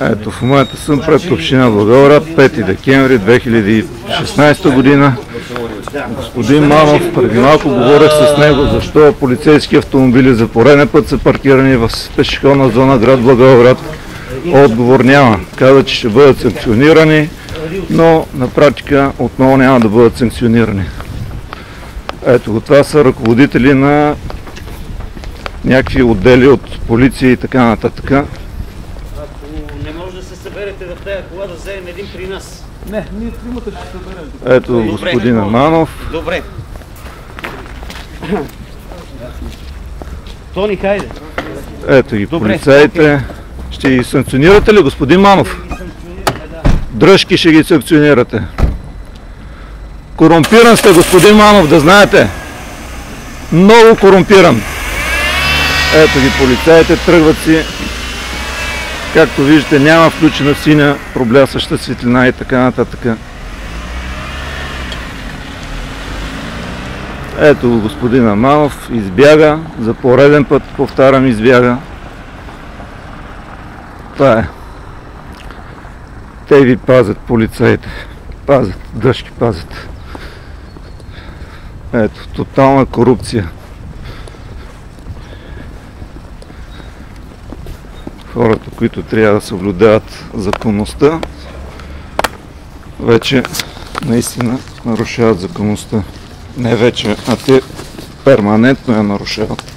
Ето, в момента съм пред община Благоевград, 5 декември 2016 година. Господин Манов, преди малко говорех с него защо полицейски автомобили за пореден път са паркирани в пешеходна зона град Благоевград. Отговор няма. Каза, че ще бъдат санкционирани, но на практика отново няма да бъдат санкционирани. Ето, това са ръководители на някакви отдели от полиция и така нататък. Ако не може да се съберете в тази кола, да вземем един при нас. Не, ние тримата ще съберем. Ето господина Манов. Добре. Тони, хайде. Ето ги полицаите. Ще ги санкционирате ли, господин Манов? Дръжки ще ги санкционирате. Корумпиран сте, господин Манов, да знаете. Много корумпиран. Ето ги полицаите, тръгват си. Както виждате, няма включена синя проблясваща светлина и така нататък. Ето господина Манов избяга, за пореден път, повтарям, избяга. Това е. Те ви пазят, полицаите. Пазят, дръжки пазят. Ето, тотална корупция. Хората, които трябва да съблюдават законността, вече наистина нарушават законността. Не вече, а те перманентно я нарушават.